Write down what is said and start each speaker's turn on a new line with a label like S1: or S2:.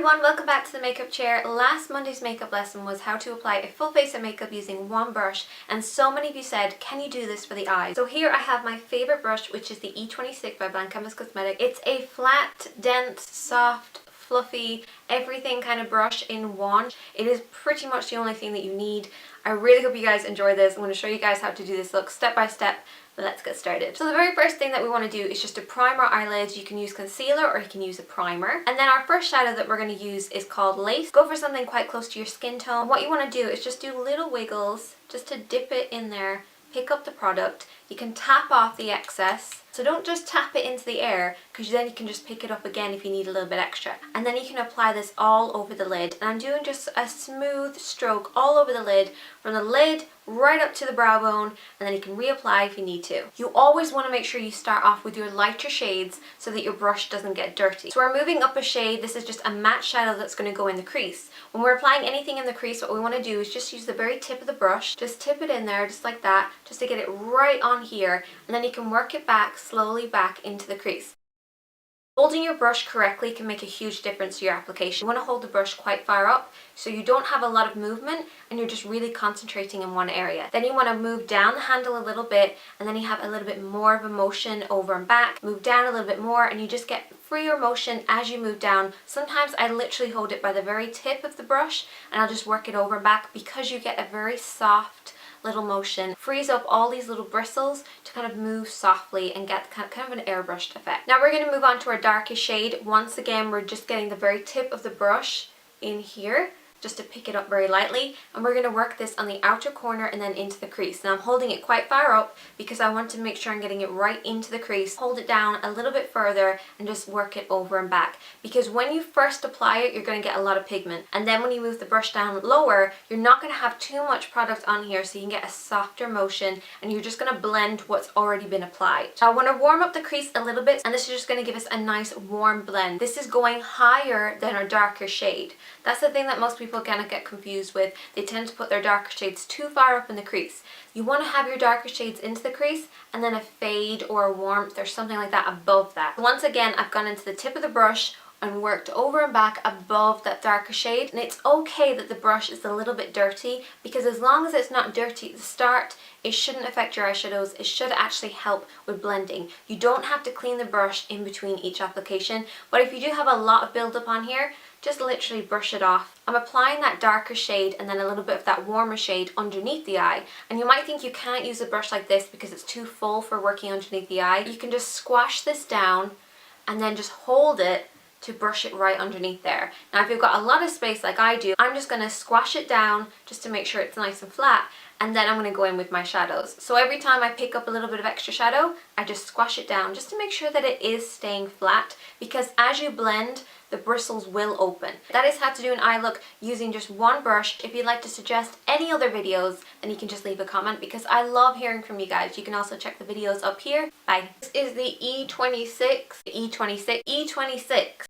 S1: everyone, welcome back to the makeup chair. Last Monday's makeup lesson was how to apply a full face of makeup using one brush, and so many of you said, can you do this for the eyes? So here I have my favorite brush, which is the E26 by Blanc Canvas Cosmetics. It's a flat, dense, soft, fluffy, everything kind of brush in one. It is pretty much the only thing that you need. I really hope you guys enjoy this. I'm going to show you guys how to do this look step by step. Let's get started. So the very first thing that we want to do is just to prime our eyelids. You can use concealer or you can use a primer. And then our first shadow that we're going to use is called Lace. Go for something quite close to your skin tone. And what you want to do is just do little wiggles just to dip it in there, pick up the product. You can tap off the excess. So don't just tap it into the air, because then you can just pick it up again if you need a little bit extra. And then you can apply this all over the lid. And I'm doing just a smooth stroke all over the lid, from the lid right up to the brow bone, and then you can reapply if you need to. You always want to make sure you start off with your lighter shades so that your brush doesn't get dirty. So we're moving up a shade. This is just a matte shadow that's going to go in the crease. When we're applying anything in the crease, what we want to do is just use the very tip of the brush, just tip it in there just like that, just to get it right on here, and then you can work it back slowly back into the crease. Holding your brush correctly can make a huge difference to your application. You want to hold the brush quite far up so you don't have a lot of movement and you're just really concentrating in one area. Then you want to move down the handle a little bit, and then you have a little bit more of a motion over and back. Move down a little bit more and you just get freer motion as you move down. Sometimes I literally hold it by the very tip of the brush and I'll just work it over and back, because you get a very soft little motion, frees up all these little bristles to kind of move softly and get kind of an airbrushed effect. Now we're going to move on to our darkest shade. Once again, we're just getting the very tip of the brush in here just to pick it up very lightly, and we're going to work this on the outer corner and then into the crease. Now I'm holding it quite far up because I want to make sure I'm getting it right into the crease. Hold it down a little bit further and just work it over and back, because when you first apply it you're going to get a lot of pigment, and then when you move the brush down lower you're not going to have too much product on here, so you can get a softer motion and you're just going to blend what's already been applied. Now I want to warm up the crease a little bit, and this is just going to give us a nice warm blend. This is going higher than our darker shade. That's the thing that most people kind of get confused with. They tend to put their darker shades too far up in the crease. You want to have your darker shades into the crease and then a fade or a warmth or something like that above that. Once again, I've gone into the tip of the brush and worked over and back above that darker shade, and it's okay that the brush is a little bit dirty, because as long as it's not dirty at the start, it shouldn't affect your eyeshadows. It should actually help with blending. You don't have to clean the brush in between each application, but if you do have a lot of buildup on here, just literally brush it off. I'm applying that darker shade and then a little bit of that warmer shade underneath the eye, and you might think you can't use a brush like this because it's too full for working underneath the eye. You can just squash this down and then just hold it to brush it right underneath there. Now if you've got a lot of space like I do, I'm just going to squash it down just to make sure it's nice and flat, and then I'm going to go in with my shadows. So every time I pick up a little bit of extra shadow, I just squash it down just to make sure that it is staying flat, because as you blend, the bristles will open. That is how to do an eye look using just one brush. If you'd like to suggest any other videos, then you can just leave a comment, because I love hearing from you guys. You can also check the videos up here. Bye. This is the E26.